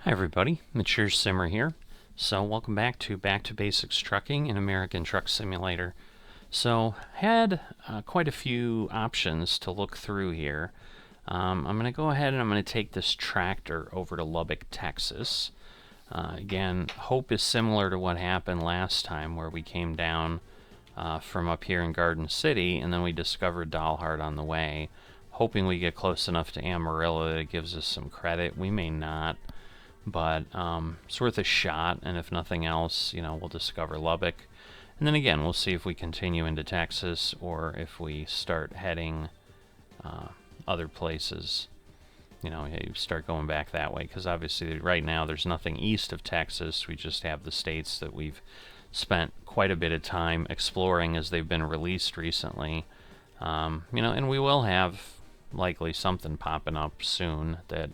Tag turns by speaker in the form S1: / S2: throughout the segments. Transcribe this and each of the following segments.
S1: Hi everybody, Mature Simmer here. So welcome back to Basics Trucking in American Truck Simulator. So had quite a few options to look through here. I'm going to go ahead and I'm going to take this tractor over to Lubbock, Texas. Again, hope is similar to what happened last time where we came down from up here in Garden City and then we discovered Dalhart on the way. Hoping we get close enough to Amarillo that it gives us some credit. We may not. But it's worth a shot, and if nothing else, we'll discover Lubbock. And then again, we'll see if we continue into Texas or if we start heading other places. You start going back that way, because obviously right now there's nothing east of Texas. We just have the states that we've spent quite a bit of time exploring as they've been released recently. And we will have likely something popping up soon that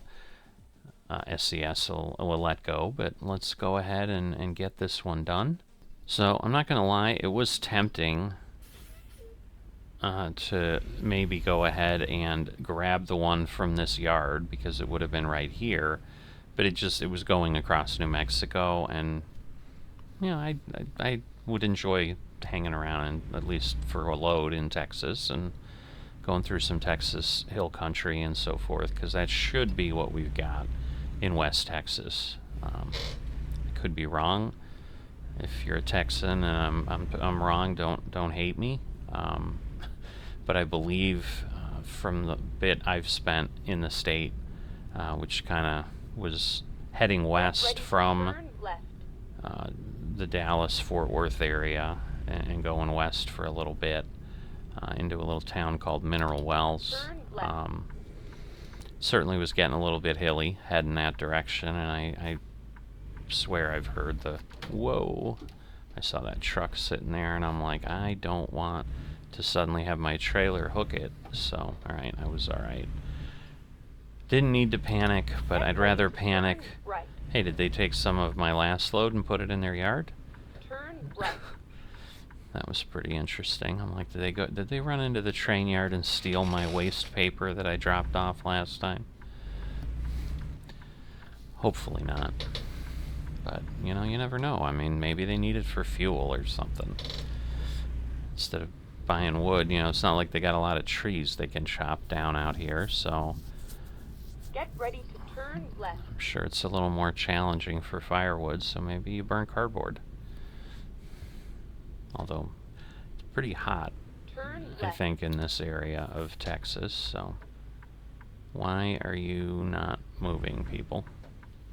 S1: SCS will let go, but let's go ahead and get this one done. So I'm not going to lie, it was tempting to maybe go ahead and grab the one from this yard because it would have been right here, but it was going across New Mexico, and I would enjoy hanging around at least for a load in Texas and going through some Texas hill country and so forth, because that should be what we've got in West Texas. I could be wrong. If you're a Texan and I'm wrong, don't hate me. But I believe from the bit I've spent in the state, which kind of was heading west from the Dallas-Fort Worth area and going west for a little bit into a little town called Mineral Wells. Certainly was getting a little bit hilly, heading that direction, and I swear I've heard the whoa. I saw that truck sitting there, and I'm like, I don't want to suddenly have my trailer hook it. So, alright, I was alright. Didn't need to panic, but I'd rather panic. Hey, did they take some of my last load and put it in their yard?
S2: Turn right.
S1: That was pretty interesting. I'm like, did they run into the train yard and steal my waste paper that I dropped off last time? Hopefully not. But, you never know. I mean, maybe they need it for fuel or something. Instead of buying wood, it's not like they got a lot of trees they can chop down out here, so
S2: Get ready to turn left.
S1: I'm sure it's a little more challenging for firewood, so maybe you burn cardboard. Although it's pretty hot, I think, in this area of Texas, so why are you not moving, people?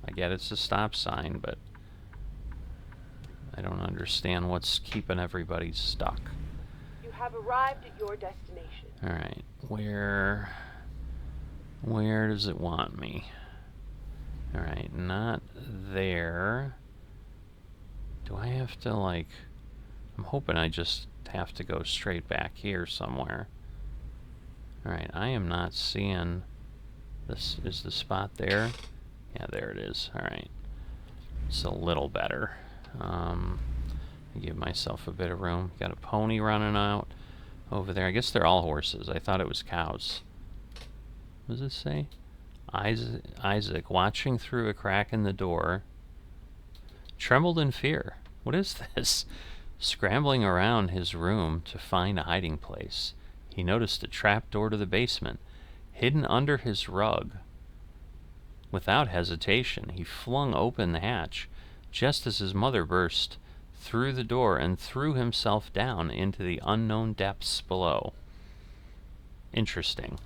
S1: I get it's a stop sign, but I don't understand what's keeping everybody stuck.
S2: You have arrived at your destination.
S1: Alright, where does it want me? Alright, not there. Do I have to, I'm hoping I just have to go straight back here somewhere. Alright, I am not seeing this. Is the spot there? Yeah, there it is. Alright. It's a little better. I give myself a bit of room. Got a pony running out over there. I guess they're all horses. I thought it was cows. What does it say? Isaac, watching through a crack in the door, trembled in fear. What is this? Scrambling around his room to find a hiding place, he noticed a trap door to the basement, hidden under his rug. Without hesitation, he flung open the hatch, just as his mother burst through the door and threw himself down into the unknown depths below. Interesting.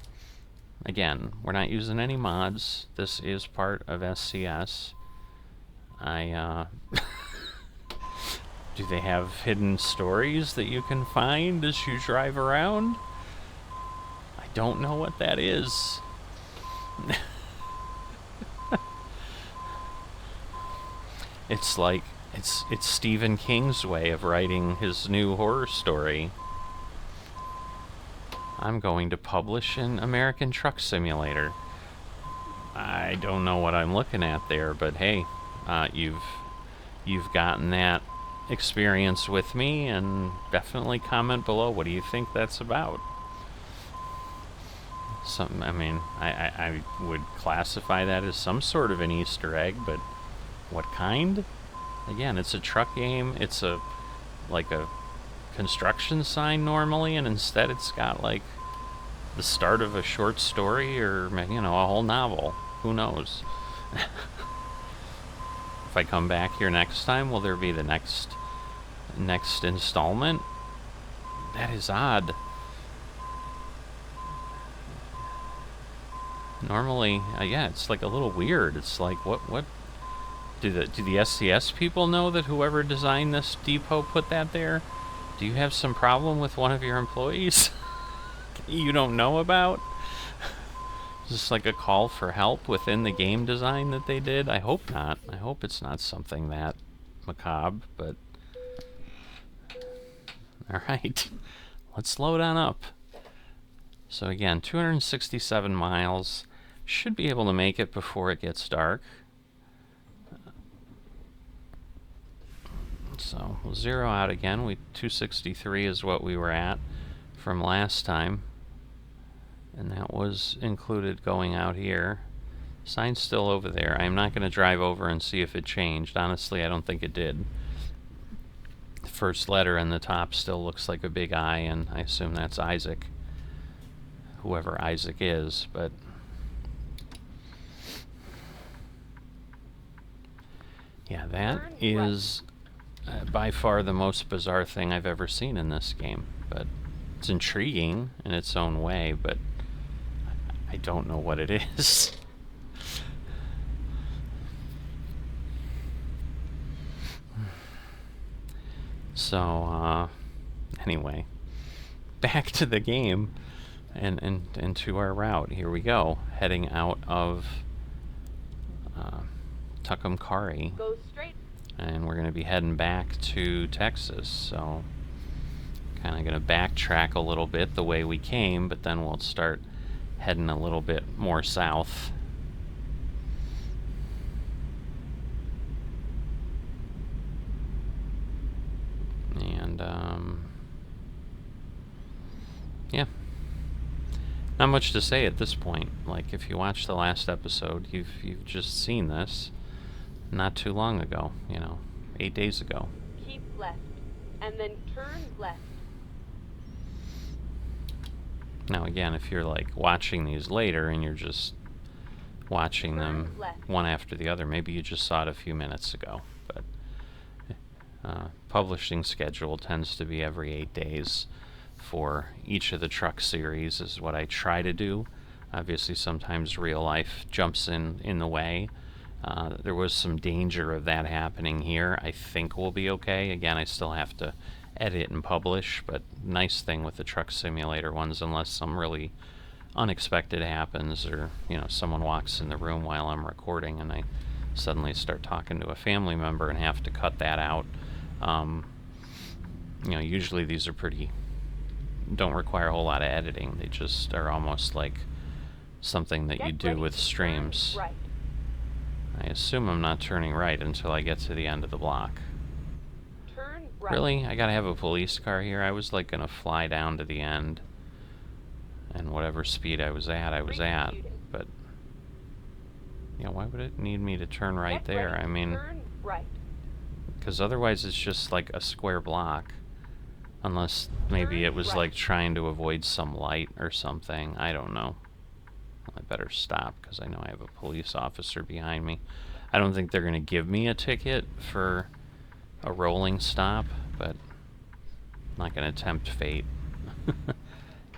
S1: Again, we're not using any mods. This is part of SCS. Do they have hidden stories that you can find as you drive around? I don't know what that is. It's like, it's Stephen King's way of writing his new horror story. I'm going to publish an American Truck Simulator. I don't know what I'm looking at there, but hey, you've gotten that experience with me, and definitely comment below. What do you think that's about? I mean, I would classify that as some sort of an Easter egg, but what kind? Again, it's a truck game. It's like a construction sign normally, and instead it's got like the start of a short story or, you know, a whole novel. Who knows? If I come back here next time, will there be the next installment? That is odd. Normally, yeah, it's like a little weird. It's like, what do the SCS people know that whoever designed this depot put that there? Do you have some problem with one of your employees you don't know about? Is this like a call for help within the game design that they did? I hope not. I hope it's not something that macabre, but alright. Let's load on up. So again, 267 miles. Should be able to make it before it gets dark. So we'll zero out again. 263 is what we were at from last time. And that was included going out here. Sign's still over there. I'm not going to drive over and see if it changed. Honestly, I don't think it did. The first letter in the top still looks like a big I, and I assume that's Isaac. Whoever Isaac is, but... yeah, that is by far the most bizarre thing I've ever seen in this game. But it's intriguing in its own way, but I don't know what it is. So, anyway, back to the game and to our route. Here we go, heading out of Tucumcari.
S2: Go straight.
S1: And we're going to be heading back to Texas, so kind of going to backtrack a little bit the way we came, but then we'll start heading a little bit more south. And, yeah. Not much to say at this point. Like, if you watch the last episode, you've just seen this not too long ago, you know, 8 days ago.
S2: Keep left, and then turn left.
S1: Now again, if you're like watching these later and you're just watching them one after the other, maybe you just saw it a few minutes ago, but publishing schedule tends to be every 8 days for each of the truck series is what I try to do. Obviously sometimes real life jumps in the way. There was some danger of that happening here. I think we'll be okay. Again, I still have to edit and publish, but nice thing with the truck simulator ones, unless some really unexpected happens, or, you know, someone walks in the room while I'm recording and I suddenly start talking to a family member and have to cut that out. You know, usually these are don't require a whole lot of editing. They just are almost like something that you do with streams.
S2: Right.
S1: I assume I'm not turning right until I get to the end of the block.
S2: Turn right.
S1: Really? I gotta have a police car here? I was like gonna fly down to the end, and whatever speed I was at, but, you know, why would it need me to turn right there? I mean,
S2: turn right.
S1: because otherwise it's just like a square block, unless maybe it was like trying to avoid some light or something. I don't know. I better stop because I know I have a police officer behind me. I don't think they're going to give me a ticket for a rolling stop, but I'm not going to tempt fate.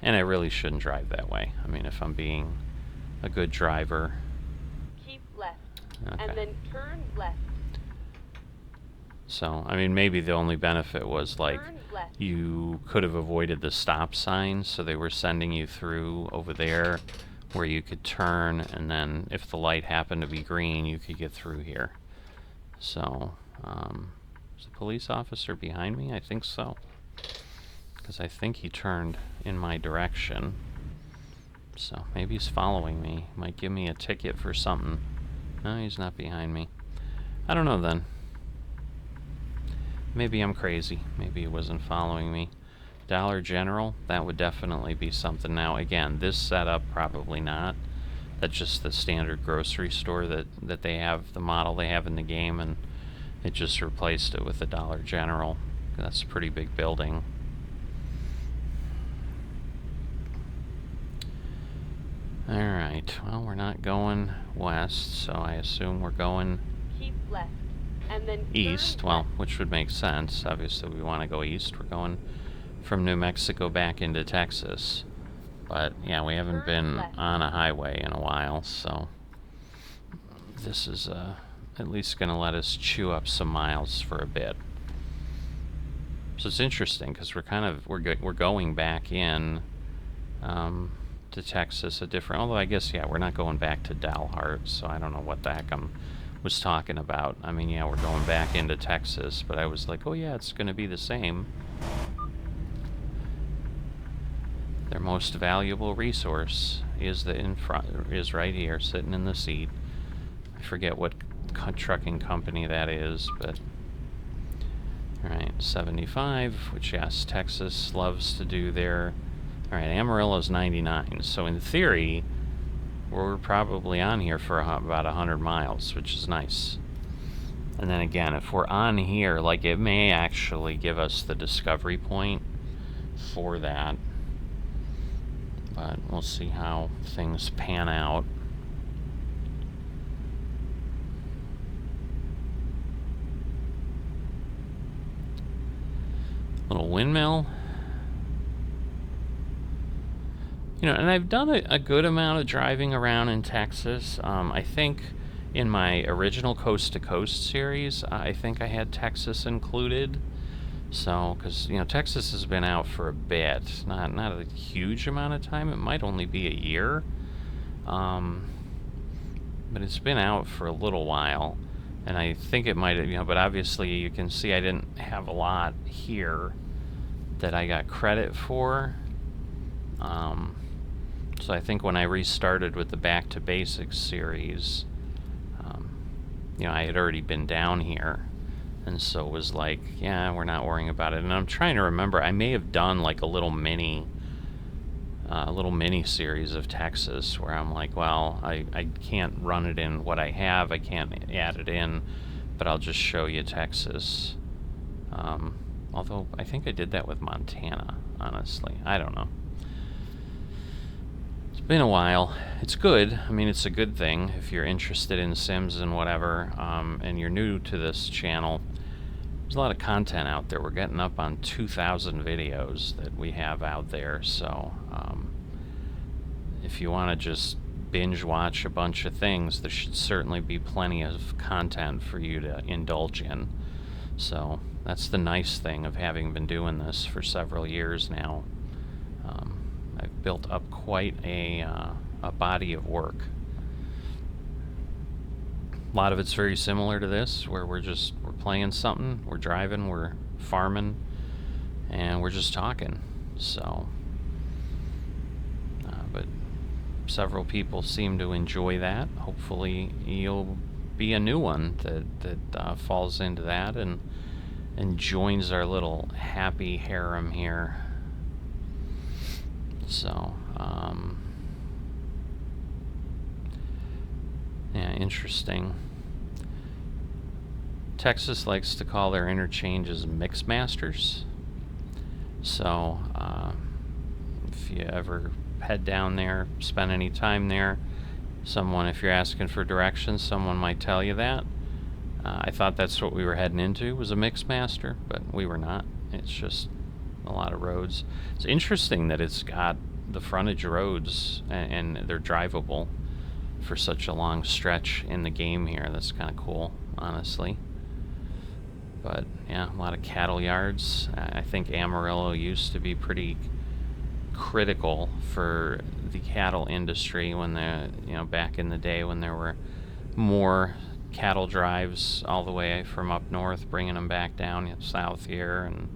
S1: And I really shouldn't drive that way. I mean, if I'm being a good driver.
S2: Keep left,
S1: Okay.
S2: and then turn left.
S1: So, I mean, maybe the only benefit was like you could have avoided the stop sign, so they were sending you through over there where you could turn, and then if the light happened to be green, you could get through here. So, is the police officer behind me? I think so. Because I think he turned in my direction. So, maybe he's following me. Might give me a ticket for something. No, he's not behind me. I don't know then. Maybe I'm crazy. Maybe he wasn't following me. Dollar General, that would definitely be something. Now, again, this setup, probably not. That's just the standard grocery store that they have, the model they have in the game, and it just replaced it with the Dollar General. That's a pretty big building. Alright, well, we're not going west, so I assume we're going
S2: Keep left. And then
S1: east.
S2: turn
S1: Well,
S2: left.
S1: which would make sense. Obviously, we want to go east. We're going from New Mexico back into Texas. But, yeah, we haven't been on a highway in a while, so this is at least going to let us chew up some miles for a bit. So it's interesting because we're going back in to Texas, a different. Although I guess, yeah, we're not going back to Dalhart, so I don't know what the heck I was talking about. I mean, yeah, we're going back into Texas, but I was like, oh yeah, it's going to be the same. Their most valuable resource is is right here, sitting in the seat. I forget what trucking company that is, but alright, 75, which, yes, Texas loves to do their... Alright, Amarillo's 99, so in theory, we're probably on here for about 100 miles, which is nice. And then again, if we're on here, like, it may actually give us the discovery point for that. But we'll see how things pan out. Little windmill. You know, and I've done a good amount of driving around in Texas. I think in my original Coast to Coast series, I think I had Texas included. So, because, you know, Texas has been out for a bit, not a huge amount of time. It might only be a year, but it's been out for a little while, and I think it might have, you know, but obviously you can see I didn't have a lot here that I got credit for. So I think when I restarted with the Back to Basics series, you know, I had already been down here. And so it was like, yeah, we're not worrying about it. And I'm trying to remember, I may have done like a little mini series of Texas where I'm like, well, I can't run it in what I have, I can't add it in, but I'll just show you Texas. Although I think I did that with Montana, honestly. I don't know. It's been a while. It's good. I mean, it's a good thing if you're interested in Sims and whatever, and you're new to this channel. There's a lot of content out there. We're getting up on 2,000 videos that we have out there, so if you want to just binge watch a bunch of things, there should certainly be plenty of content for you to indulge in. So that's the nice thing of having been doing this for several years now. I've built up quite a body of work. A lot of it's very similar to this, where we're playing something, we're driving, we're farming, and we're just talking. So, but several people seem to enjoy that. Hopefully you'll be a new one that falls into that and joins our little happy harem here. So, yeah, interesting. Texas likes to call their interchanges mix masters. So, if you ever head down there, spend any time there, if you're asking for directions, someone might tell you that. I thought that's what we were heading into, was a mix master, but we were not. It's just a lot of roads. It's interesting that it's got the frontage roads and they're drivable for such a long stretch in the game here. That's kind of cool, honestly. But yeah, a lot of cattle yards. I think Amarillo used to be pretty critical for the cattle industry when back in the day when there were more cattle drives all the way from up north, bringing them back down south here. And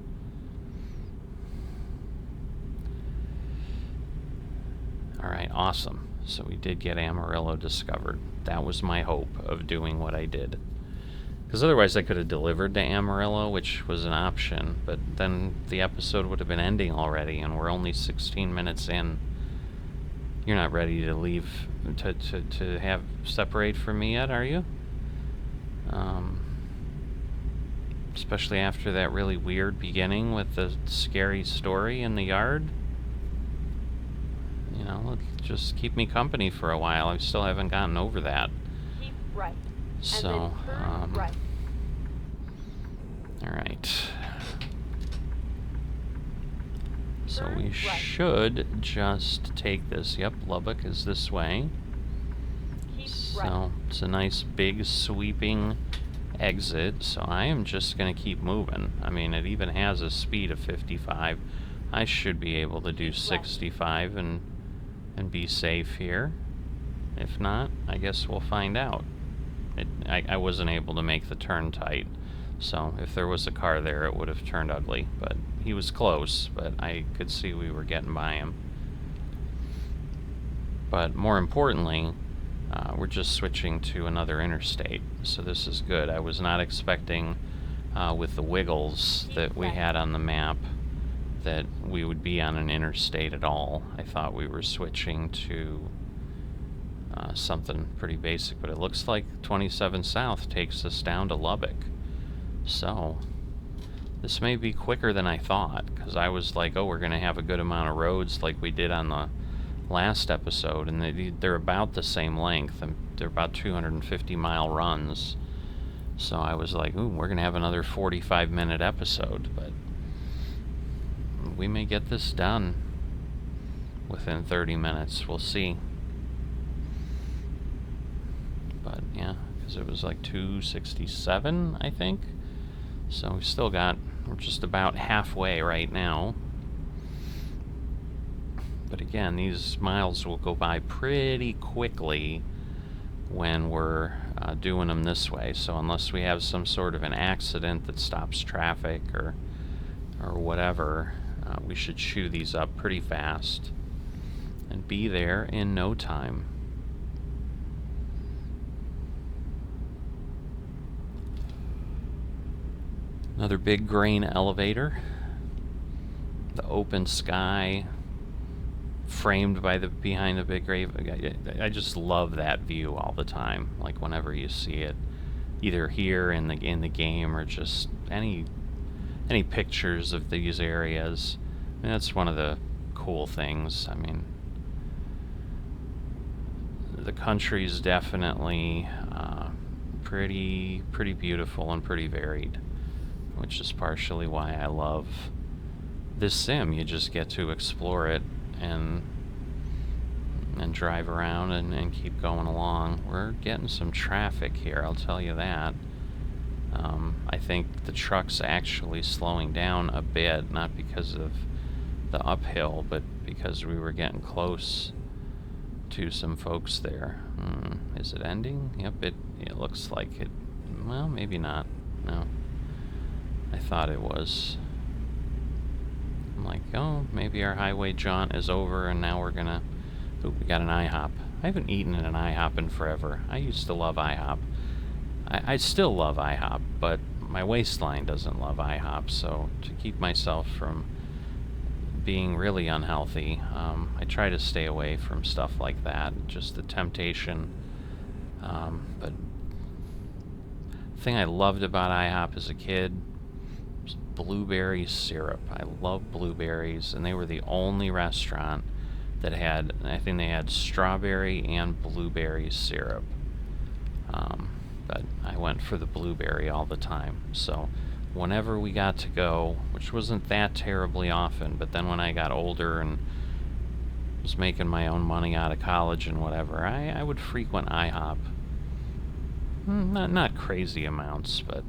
S1: all right, awesome. So we did get Amarillo discovered. That was my hope of doing what I did. Because otherwise I could have delivered to Amarillo, which was an option, but then the episode would have been ending already, and we're only 16 minutes in. You're not ready to leave, to have separate from me yet, are you? Especially after that really weird beginning with the scary story in the yard. You know, let's just keep me company for a while. I still haven't gotten over that.
S2: Keep right.
S1: So,
S2: and then turn right.
S1: Alright. So
S2: Turn
S1: we
S2: right.
S1: should just take this. Yep, Lubbock is this way.
S2: Keep
S1: So
S2: right.
S1: it's a nice big sweeping exit. So I am just going to keep moving. I mean, it even has a speed of 55. I should be able to do 65 and be safe here. If not, I guess we'll find out. I wasn't able to make the turn tight. So if there was a car there, it would have turned ugly. But he was close, but I could see we were getting by him. But more importantly, we're just switching to another interstate. So this is good. I was not expecting, with the wiggles that we had on the map, that we would be on an interstate at all. I thought we were switching to something pretty basic, but it looks like 27 South takes us down to Lubbock. So this may be quicker than I thought, because I was like, oh, we're going to have a good amount of roads like we did on the last episode, and they're about the same length, and they're about 250-mile runs. So I was like, ooh, we're going to have another 45-minute episode, but we may get this done within 30 minutes. We'll see. But yeah, because it was like 267, I think. So we've still got, we're just about halfway right now. But again, these miles will go by pretty quickly when we're doing them this way. So unless we have some sort of an accident that stops traffic or whatever, we should chew these up pretty fast and be there in no time. Another big grain elevator. The open sky framed by behind the big grave. I just love that view all the time. Like whenever you see it, either here in the game or just any pictures of these areas. I mean, that's one of the cool things. I mean, the country's definitely pretty beautiful and pretty varied, which is partially why I love this sim. You just get to explore it and drive around and keep going along. We're getting some traffic here, I'll tell you that. I think the truck's actually slowing down a bit, not because of the uphill, but because we were getting close to some folks there. Is it ending? Yep, it looks like it. Well, maybe not. No. I thought it was. I'm like, oh, maybe our highway jaunt is over and now we're gonna... Ooh, we got an IHOP. I haven't eaten at an IHOP in forever. I used to love IHOP. I still love IHOP, but my waistline doesn't love IHOP, so to keep myself from being really unhealthy, I try to stay away from stuff like that, just the temptation. But the thing I loved about IHOP as a kid was blueberry syrup. I love blueberries, and they were the only restaurant that had, I think they had strawberry and blueberry syrup. But I went for the blueberry all the time. So whenever we got to go, which wasn't that terribly often, but then when I got older and was making my own money out of college and whatever, I would frequent IHOP. Not crazy amounts, but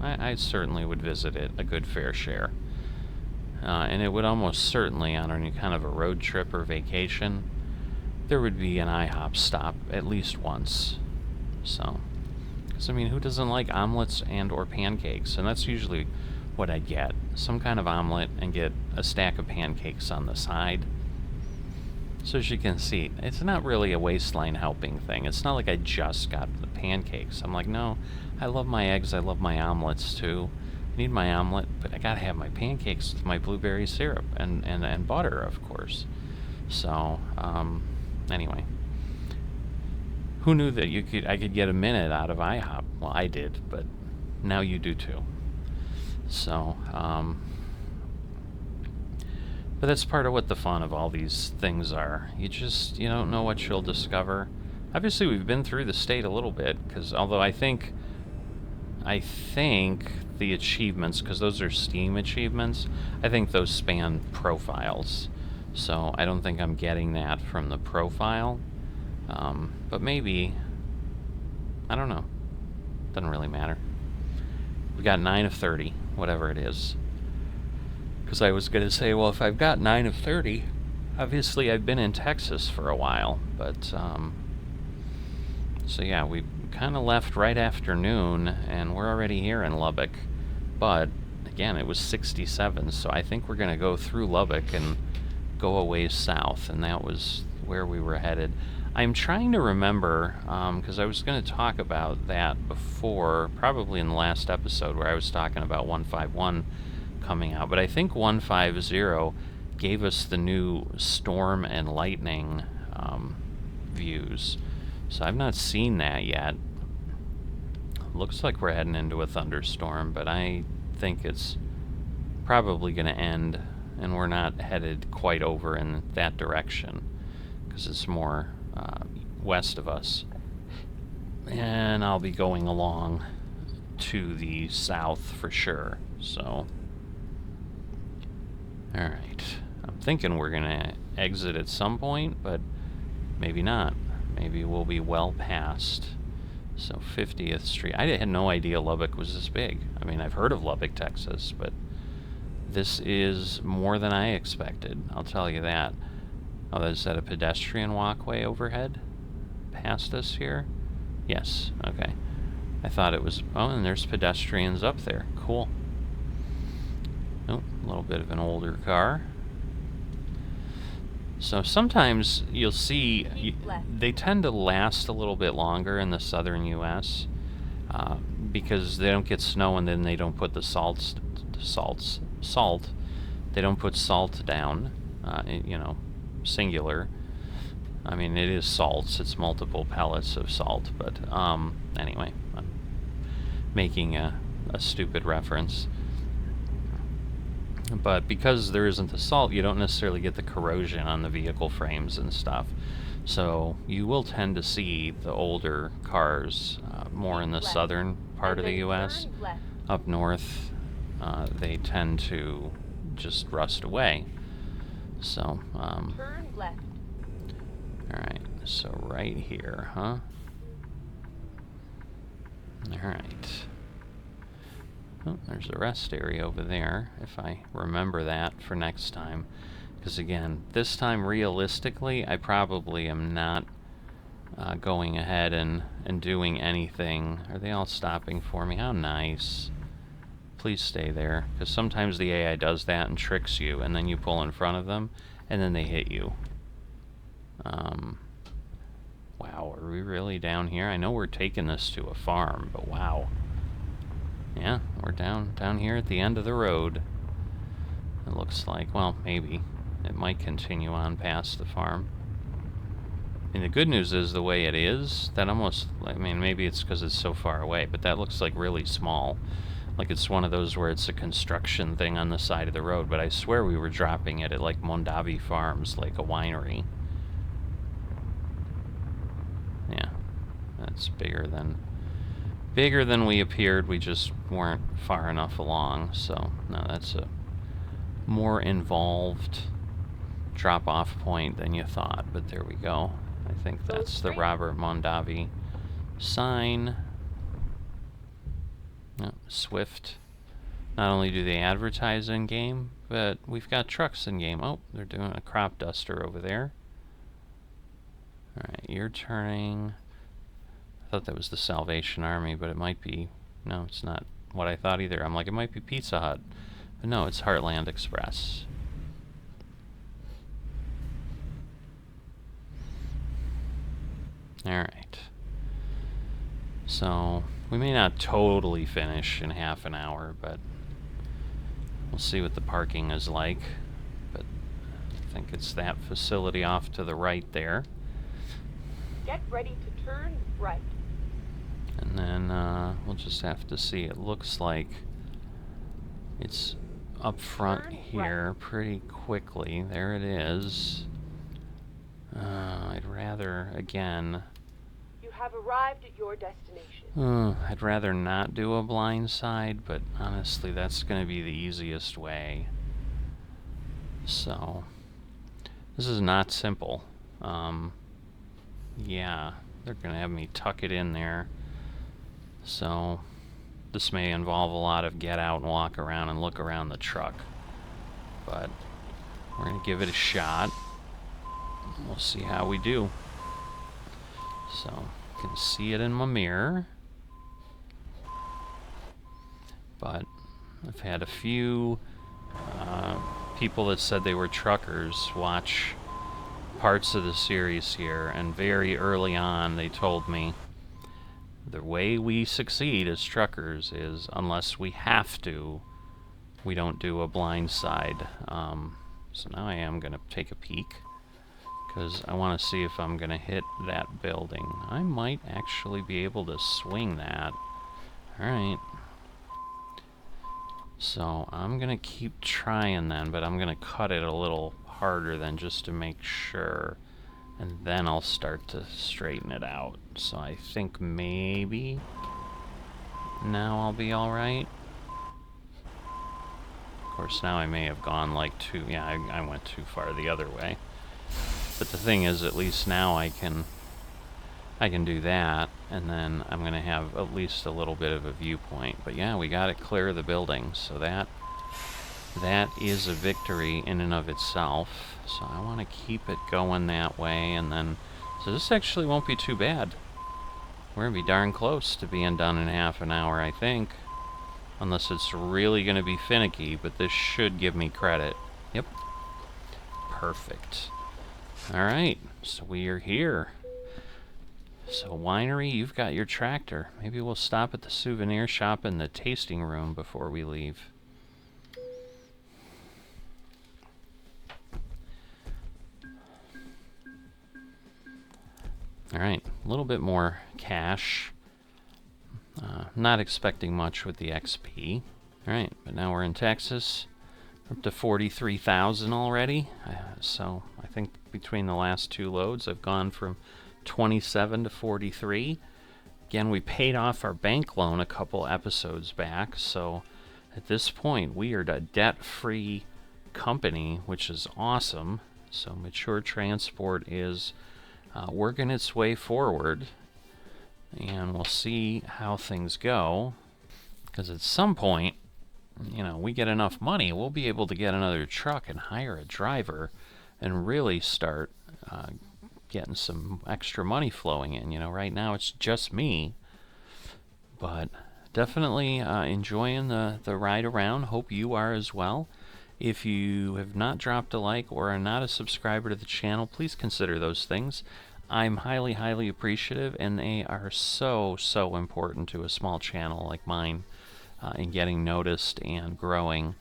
S1: I certainly would visit it a good fair share. And it would almost certainly, on any kind of a road trip or vacation, there would be an IHOP stop at least once. So, because I mean, who doesn't like omelets and or pancakes? And that's usually what I get. Some kind of omelet and get a stack of pancakes on the side. So as you can see, it's not really a waistline helping thing. It's not like I just got the pancakes. I'm like, no, I love my eggs. I love my omelets too. I need my omelet, but I gotta have my pancakes with my blueberry syrup and butter, of course. So, anyway. Who knew that I could get a minute out of IHOP? Well, I did, but now you do too. So, but that's part of what the fun of all these things are. You don't know what you'll discover. Obviously, we've been through the state a little bit, because although I think the achievements, because those are Steam achievements, I think those span profiles. So I don't think I'm getting that from the profile. But maybe, I don't know. Doesn't really matter. We got 9 of 30, whatever it is. Because I was going to say, well, if I've got 9 of 30, obviously I've been in Texas for a while. But, so yeah, we kind of left right after noon, and we're already here in Lubbock. But, again, it was 67, so I think we're going to go through Lubbock and go a ways south, and that was where we were headed. I'm trying to remember, because I was going to talk about that before, probably in the last episode where I was talking about 151 coming out, but I think 150 gave us the new storm and lightning views, so I've not seen that yet. Looks like we're heading into a thunderstorm, but I think it's probably going to end, and we're not headed quite over in that direction, because it's more west of us. And I'll be going along to the south for sure, so. Alright. I'm thinking we're going to exit at some point, but maybe not. Maybe we'll be well past. So 50th Street. I had no idea Lubbock was this big. I mean, I've heard of Lubbock, Texas, but this is more than I expected. I'll tell you that. Oh, is that a pedestrian walkway overhead past us here? Yes, okay. I thought it was... Oh, and there's pedestrians up there. Cool. Oh, a little bit of an older car. So sometimes you'll see... they tend to last a little bit longer in the southern U.S. Because they don't get snow and then they don't put the salt. They don't put salt down, singular. I mean, it is salts. It's multiple pellets of salt. But anyway, I'm making a stupid reference. But because there isn't the salt, you don't necessarily get the corrosion on the vehicle frames and stuff. So you will tend to see the older cars more in the southern part of the U.S. Up north, they tend to just rust away. So,
S2: Turn left.
S1: Alright, so right here, huh? Alright. Oh, there's a rest area over there, if I remember that for next time. Because again, this time realistically, I probably am not going ahead and doing anything. Are they all stopping for me? How nice. Please stay there, because sometimes the AI does that and tricks you, and then you pull in front of them, and then they hit you. Wow, are we really down here? I know we're taking this to a farm, but wow. Yeah, we're down here at the end of the road. It looks like, well, maybe. It might continue on past the farm. And the good news is the way it is, that almost, I mean, maybe it's because it's so far away, but that looks like really small. Like it's one of those where it's a construction thing on the side of the road, but I swear we were dropping it at like Mondavi Farms, like a winery. Yeah, that's bigger than we appeared. We just weren't far enough along, so no, that's a more involved drop-off point than you thought, but there we go. I think that's the Robert Mondavi sign. Oh, Swift. Not only do they advertise in-game, but we've got trucks in-game. Oh, they're doing a crop duster over there. Alright, you're turning... I thought that was the Salvation Army, but it might be... No, it's not what I thought either. I'm like, it might be Pizza Hut. But no, it's Heartland Express. Alright. So, We may not totally finish in half an hour, but we'll see what the parking is like. But I think it's that facility off to the right there.
S2: Get ready to turn right.
S1: And then we'll just have to see. It looks like it's up front
S2: Turn
S1: here pretty quickly. There it is. I'd rather, again...
S2: You have arrived at your destination.
S1: I'd rather not do a blind side, but honestly, that's going to be the easiest way. So, this is not simple. Yeah, they're going to have me tuck it in there. So, this may involve a lot of get out and walk around and look around the truck. But, we're going to give it a shot. We'll see how we do. So, you can see it in my mirror. But I've had a few people that said they were truckers watch parts of the series here, and very early on they told me the way we succeed as truckers is unless we have to, we don't do a blind side. So now I am going to take a peek because I want to see if I'm going to hit that building. I might actually be able to swing that. Alright. So I'm going to keep trying then, but I'm going to cut it a little harder than just to make sure. And then I'll start to straighten it out. So I think maybe now I'll be alright. Of course, now I may have gone like too... Yeah, I went too far the other way. But the thing is, at least now I can do that, and then I'm going to have at least a little bit of a viewpoint. But yeah, we got to clear the building, so that is a victory in and of itself. So I want to keep it going that way, and then... So this actually won't be too bad. We're going to be darn close to being done in half an hour, I think. Unless it's really going to be finicky, but this should give me credit. Yep. Perfect. Alright, so we are here. So, winery, you've got your tractor. Maybe we'll stop at the souvenir shop in the tasting room before we leave. Alright, a little bit more cash. Not expecting much with the XP. Alright, but now we're in Texas. We're up to 43,000 already. So, I think between the last two loads, I've gone from 27 to 43. Again, we paid off our bank loan a couple episodes back, so at this point we are a debt-free company, which is awesome. So Mature Transport is working its way forward, and we'll see how things go, because at some point, you know, we get enough money, we'll be able to get another truck and hire a driver and really start getting some extra money flowing in. You know, right now it's just me, but definitely enjoying the ride around. Hope you are as well. If you have not dropped a like or are not a subscriber to the channel, please consider those things. I'm highly, highly appreciative, and they are so, so important to a small channel like mine in getting noticed and growing.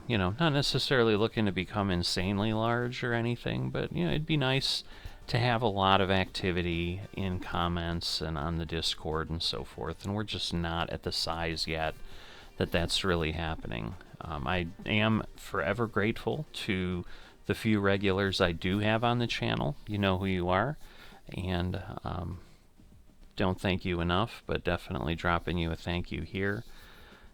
S1: You know, not necessarily looking to become insanely large or anything, but, you know, it'd be nice to have a lot of activity in comments and on the Discord and so forth, and we're just not at the size yet that that's really happening. I am forever grateful to the few regulars I do have on the channel. You know who you are, and don't thank you enough, but definitely dropping you a thank you here.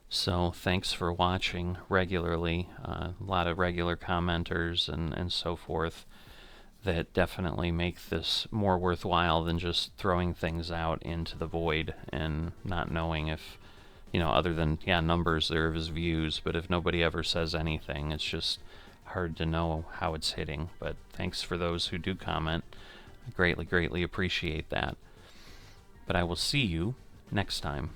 S1: So thanks for watching regularly. A lot of regular commenters and so forth that definitely make this more worthwhile than just throwing things out into the void and not knowing if, you know, other than, yeah, numbers there is views, but if nobody ever says anything, it's just hard to know how it's hitting. But thanks for those who do comment. I greatly, greatly appreciate that. But I will see you next time.